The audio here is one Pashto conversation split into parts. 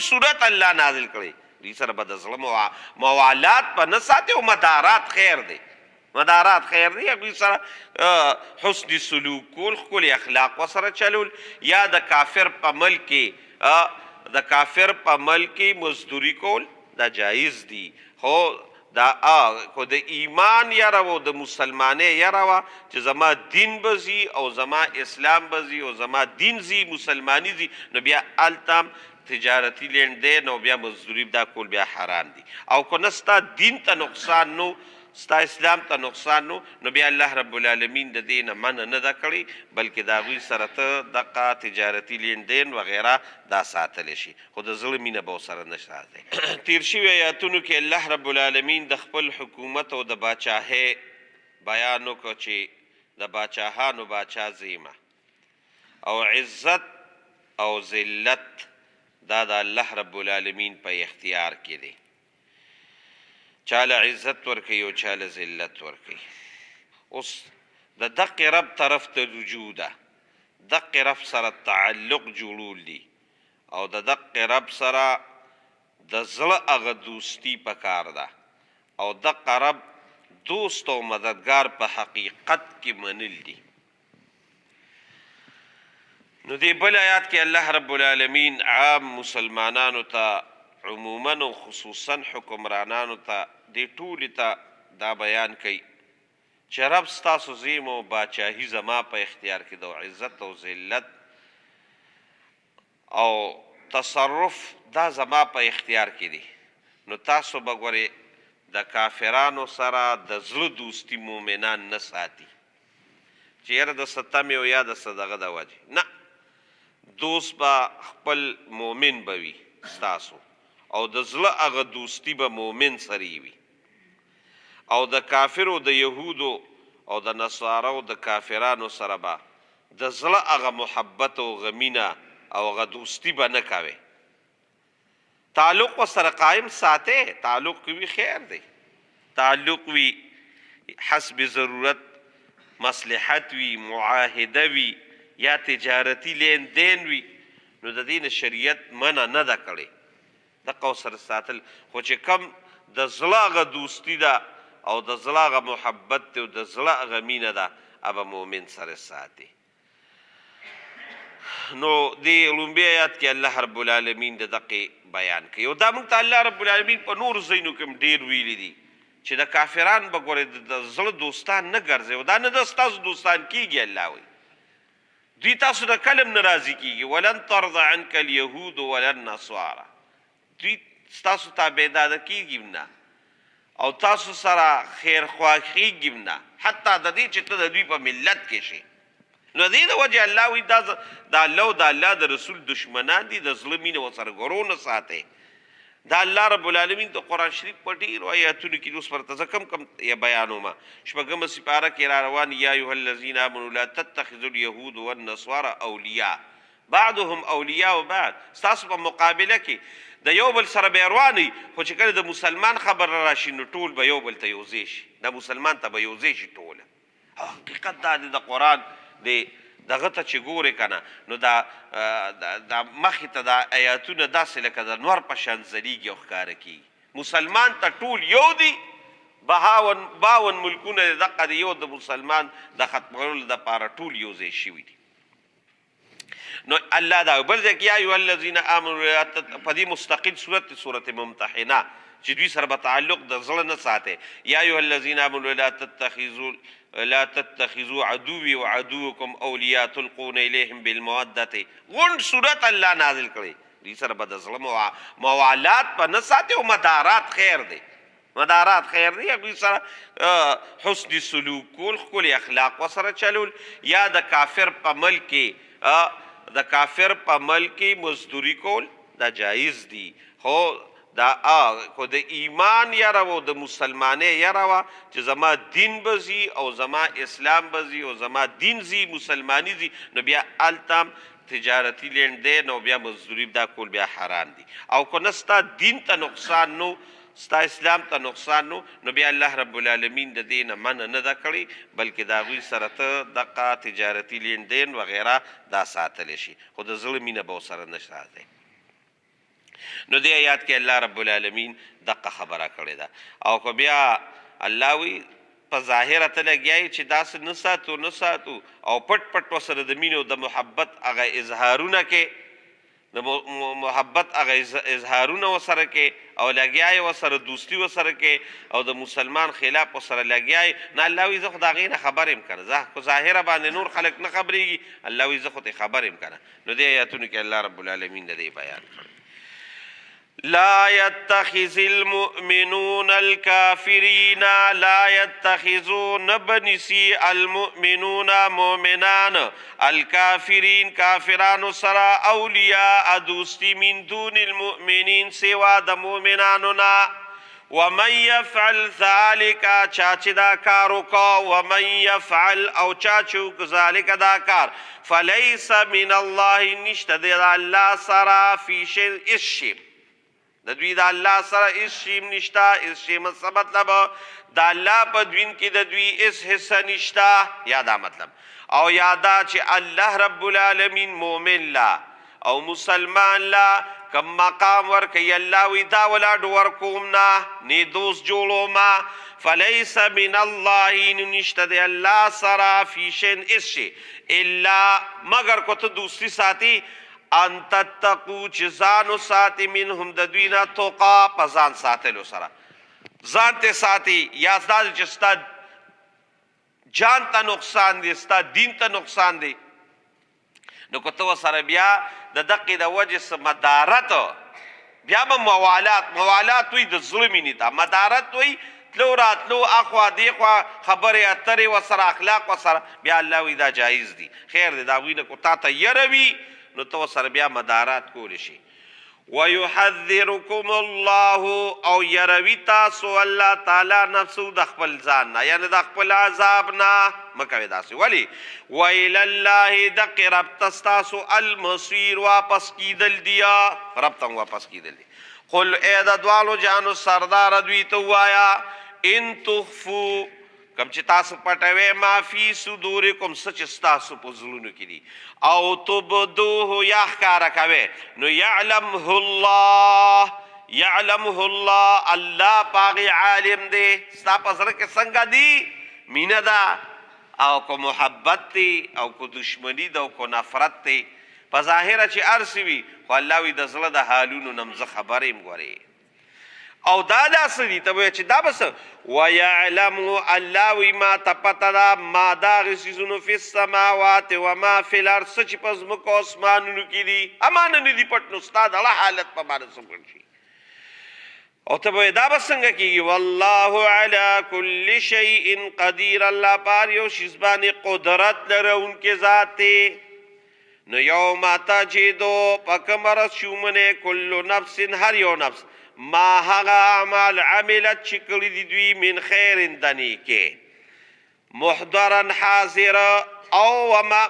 صورت الله نازل کړی دوی سره به د زړه موالات په نه ساتي او مدارات خیر دی مدارات خیر دی هغوی سره حسن سلوک کول ښکلي اخلاق ورسره چلول یا د کافر په ملک کې مزدوري کول دا جایز دي خو خو د ایمان یاره و د مسلمانۍ یاره وه چې زما دین به ځي او زما اسلام به ځي او زما دین ځي مسلماني ځي نو بیا هلته تجارتي لینډدین او بیا مزدوري دا کول بیا حرام دي او که نه ستا دین ته نقصان نو ستا اسلام ته نقصان نو بیا الله رب العالمین د دې نه منع نه ده کړې بلکې د هغوی سره ته دغه تجارتي لینډدین وغیره دا ساتلی شي خو د زړه مینه به ورسره نه ساتئ تیر شوي ایتونو کې الله رب العالمین د خپل حکومت او د باچاهۍ بیان وکړو چې د باچاهانو باچا زیمه او عزت او ذلت دا د الله رب العالمین په اختیار کې دی چاله عزت ورکوي او چاله ذلت ورکوي اوس د دقې رب طرف ته رجوع ده دقې رب سره تعلق جوړول دي او د دقې رب سره د زړه هغه دوستي پکار ده او دقه رب دوست او مددگار په حقیقت کې منل دي نو دې بل آیات کې الله رب العالمین عام مسلمانانو ته عموما او خصوصا حکمرانانو ته دې ټولې ته دا بیان کوي چې رب ستاسو زیم او باچاهي زما په اختیار کې ده او عزت او ذلت او تصرف دا زما په اختیار کې دي نو تاسو به ګورئ د کافرانو سره د زړه دوستي مؤمنان نه ساتي چې یاره د ستمې او یا د څه دغه د وجې نه دوست به خپل مؤمن به وي ستاسو او د زړه هغه دوستي به مؤمن سره وي او د کافرو د یهودو او د نصارو د کافرانو سره به د زړه هغه محبت او غمینه او هغه دوستي به نه کوئ تعلق ورسره قایم ساتئ تعلق که وي خیر دی تعلق وي حسب ضرورت مصلحت وي معاهده وي یا تجارتي لین دین وي نو د دې نه شریعت منع نه ده کړې دقه ورسره ساتل خو چې کم د زړه هغه دوستي ده او د زړه هغه محبت دی او د زړه هغه مینه ده هغه مؤمن سره ساتي نو دې لومبي آیات کې الله رب العالمین د دقې بیان کوي او دا موږ ته الله رب العالمین په نورو ځایونو کې هم ډېر ویلي دي چې د کافران به ګورې د زړه دوستان نه ګرځئ او دا نه ده ستاسو دوستان کېږي الله وایي دوی تاسو نه کله هم نه راضي کېږي ولن ترضه عنک اليهود ولا النصارى دوی ستاسو تابعداره کېږي هم نه او تاسو سره خیرخواه کېږي هم نه حتی د دې چې ته د دوی په ملت کې شي نو دې د وجې الله وایي دا د الله او د الله د رسول دشمنان دي د زړه مینه ورسره ګورو نه ساتئ دا الله رب العالمین د قرآن شریف په ډېرو آیاتونو کې اوس ورته زه کم بیانومه شپږمه سپاره کې را روان یا ایها الذین آمنوا لا تتخذوا اليهود والنصارى اولیاء بعضهم اولیاء بعض ستاسو په مقابله کې د یو بل سره به رواني خو چې کله د مسلمان خبر راشي نو ټول به یو بل ته یوځای شي د مسلمان ته به یوځای شي ټوله حقیقت دا د قرآن دغه ته چې ګورې که نه نو دا مخې ته دا آیاتونه داسې لکه د نور په شان ځلیږي او ښکاره کېږي مسلمان ته ټول یو دي 52 ملکونه دغه د یو د مسلمان د ختمولو دپاره ټول یو ځای شوي دي نو الله دا بل ځای کې یا ایها الذین آمنوا په دې مستقل صورت ممتحنه چې دوی سره به تعلق د زړه نه ساتئ یا ایها الذین آمنوا لا تتخذوا عدوي وعدوكم اولیاء تلقون الیهم بالمودة غونډ صورت الله نازل کړی دوی سره به د زړه موالات په نه ساتئ او مدارات خیر دی مدارات خیر دی هغوی سره حسن سلوک کول ښکلي اخلاق ورسره چلول یا د کافر په ملک کې مزدوري کول دا جایز دي خو د ایمان یاره و د مسلمانۍ یاره وه چې زما دین به ځي او زما اسلام به ځي او زما دین ځي مسلماني ځي نو بیا هلته تجارتي لینډدین او بیا مزدوري دا کول بیا حرام دي او که نه ستا دین ته نقصان نو ستا اسلام ته نقصان نو بیا الله رب العالمین د دې نه منع نه ده کړې بلکې د هغوی سره ته دغه تجارتي لینډدین وغیره دا ساتلی شي خو د زړه مینه به ورسره نه ساتئ نو دې آیات کې الله رب العالمین دقه خبره کړې ده. او که بیا الله وی په ظاهره ته لګیایي چې داسې نه ساتو او پټ پټ ورسره د مینې او د محبت هغه اظهارونه کې د محبت هغه اظهارونه ورسره کې او لګیایي ورسره دوستي ورسره کې او د مسلمان خلاف ورسره لګیایي نه الله وایي زه خو د هغې نه خبر یم که نه زه خو ظاهره باندې نور خلک نه خبرېږي الله وایي زه خو ترې خبر یم که نه. نو دې ایتونو کې الله رب العالمین د دې بیان کړی. لا يتخذ المؤمنون الكافرين لا يتخذون بنسي المؤمنون مؤمنان الكافرين كافران سرا أولياء دوستي من دون المؤمنين سوا د مؤمناننا ومن يفعل ذلك چاچ دا کارو کا ومن يفعل او چاچو ذلك دا کار فليس من الله نشت د الله سرا في شيء الشيء د دوی د الله سره هیڅ شی نشته. هیڅ شی څه مطلب د الله په دین کې د دوی هیڅ حصه نشته یا دا مطلب او یادا چې الله رب العالمین مؤمن لا او مسلمان لا کم مقام ورکوي الله وی دا ولاډ ورکوم نه دوست جوړوم فلیس من الله نشته د الله سره فی شین هیڅ شی الا مگر کو ته دوستی ساتي ان تتقو چې ځانو ساتي منهم د دوی نه توقا په ځان ساتلو سره ځان ته ساتي یا ځان چې ستا جان ته نقصان دی ستا دین ته نقصان دی نو که ته ورسره بیا د دقې د وجې څه مدارت بیا به موالات وي د زړه مینې ته مدارت وي تلو راتلو اخوا دیخوا خبرې اترې ورسره اخلاق ورسره بیا الله وي دا جایز دي خیر دی د هغوی نه کو تا ته یره وي نو تو سر بیا مدارات کولی شي. ويحذركم الله او يروي تاسو الله تعالی نفسو د خپل ځان نه یعنی د خپل عذاب نه مکوي داسې ولی ویل الله دق رب تستاسو المصير واپس کیدل دیا رب ته واپس کیدل دی. قل اے د دوالو جانو سردار دوی ته وایا ان تخفو کم چې تاسو پټوي ما فی صدورکم سچ تاسو په زړونو کې دي او تبدوه یا ښکاره کوي نو یعلمه الله الله پاغي عالم دی ستا په زړه کې څنګه دی مینه ده او کو محبت دی او کو دشمنی ده او کو نفرت دی په ظاهره چې ارسی وي خو الله وي د زړه د حالونو نه زه خبر یم ګورې او دا داسې دي ته وایه چې دا به څه ویعلمو الله وي ما ته پته ده ما دا هغې څیزونو فی السماوات وما فی الارض څه چې په ځمکو اسمانونو کې دي امانه نه دي پټ نو ستا دغه حالت په باندې څه پټ شي او ته به وایې دا به څنګه کېږي والله علی کل شیء قدیر الله په هر یو شیز باندې قدرت لرونکې ذات دی نو یوم تجدو په کومه ورځ چې ومنې کل نفس هر یو نفس ما هغه اعمال عملت چې کړي دي دوی من خیر د نیکۍ محضرا حاضر او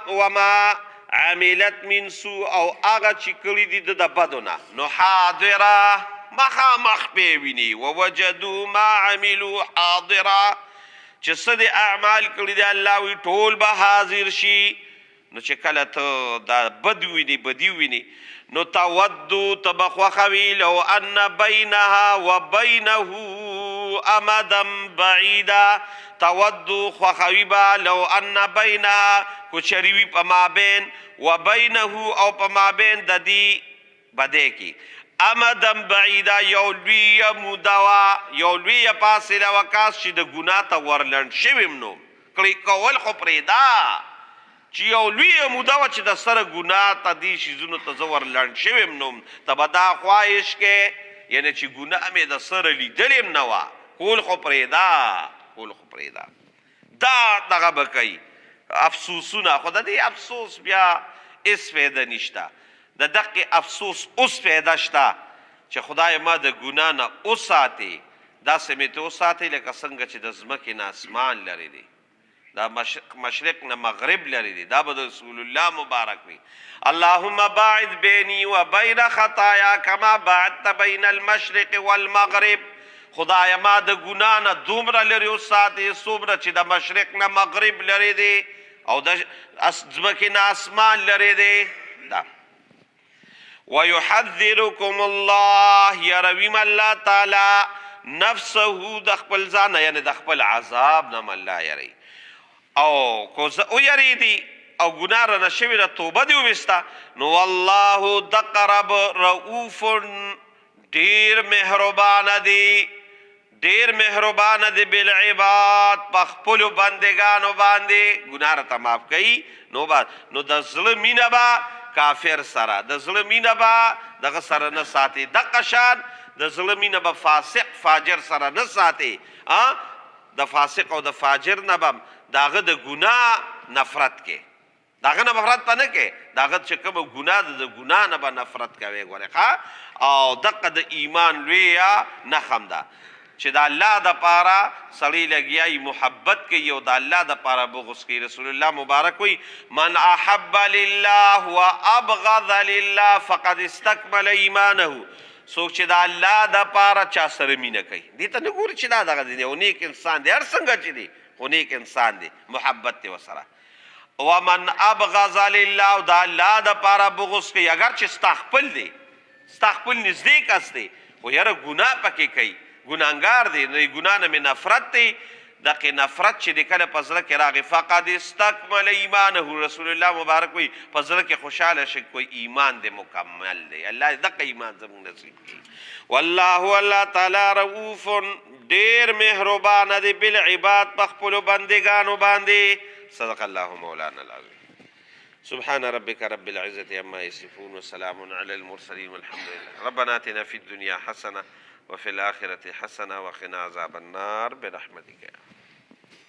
وما عملت من سوء او هغه چې کړي دي د بدو نه نو حاضره مخامخ پې ویني ووجدوا ما عملوا حاضره چې څه د اعمال کړي دي الله وي ټول به حاضر شي نو چې کله ته دا بدی ویني نو تودو تبخوخوي لو ان بینها وبینه امدا بعیدا تودو خوخوي با لو ان بینها کچریوی په مابین وبینه او په مابین د دې بدې کې امدا بعیدا یو لویه موده یو لویه فاصله وکاس چې د ګناه ته ورلنډ شویم نو کړی کول خو پرېږده چې یو لویه موده وه چې د سره ګناه ته دې شیزونو ته زه ورلنډ شویم نو ته به دا خواهش کې یعنې چې ګناه مې د سره لیدلې نه وه کول خو پرېږده دا دغه به کوي افسوسونه خو د دې افسوس بیا هېڅ فایده نشته د دقې افسوس اوس فایده شته چې خدای ما د ګناه نه وساتې داسې مې ته وساتې لکه څنګه چې د ځمکې نه اسمان لرې دی دا مشرق نه مغرب لري دی دا به د رسول الله مبارک وي اللهم باعد بیني و بین خطایا کما باعدت بین المشرق والمغرب خدایا ما د ګناه نه دومره لرې وساتې څومره چې د مشرق نه مغرب لرې دی او د ځمکې نه اسمان لرې دی دا ويحذركم الله يرویم الله تعالی نفسه د خپل ځان یعنی د خپل عذاب نه الله یری او کو زه ویریدي او ګناه رانه شوې ده توبه دې وویسته نو والله دقه رب رؤوف ډېر مهربانه دی ډېر مهربانه دی بالعباد په خپلو بندګانو باندې ګناه راته معاف کوي نو د زړه مینه به کافر سره د زړه مینه به دغه سره نه ساتي دقه شان د زړه مینه به فاسق فاجر سره نه ساتي د فاسق او د فاجر نه به د هغه د ګناه نفرت کې د هغه نه نفرت به نه کې د هغه چې کومه ګناه ده د ګناه نه به نفرت کوې ګورې او دقه د ایمان لویه نښم ده چې د الله دپاره سړی لګیا محبت کوي او د الله دپاره بغض کوي رسول الله مبارک وی من احب لله و ابغض لله فقد استکمل ایمانه څوک چې د الله دپاره چا سره مینه کوي دې ته نه ګوري چې دا دغه دی او نیک انسان دی هر څنګه چې دی خو نیک انسان دی محبت دی ورسره ومن ابغض لله او د الله دپاره بغض کوي اگر چې ستا خپل دی ستا خپل نږدې کس دی خو یاره ګناه پکې کوي ګناهګار دی د ګناه نه مې نفرت دی دغه نفرت چې د کله په زړه کې راغی فقد استکمل ایمانه رسول الله مبارک وی په زړه کې خوشحاله شي کوئی ایمان دی مکمل دی الله دغه ایمان زموږ نصیب کړي والله الله تعالی رؤوف ډېر مهربانه دی بالعباد په خپلو بندګانو باندې صدق الله مولانا العظیم سبحان ربك رب العزة عما يصفون وسلام على المرسلين والحمد لله ربنا آتنا في الدنيا حسنة وفي الآخرة حسنة وقنا عذاب النار برحمتك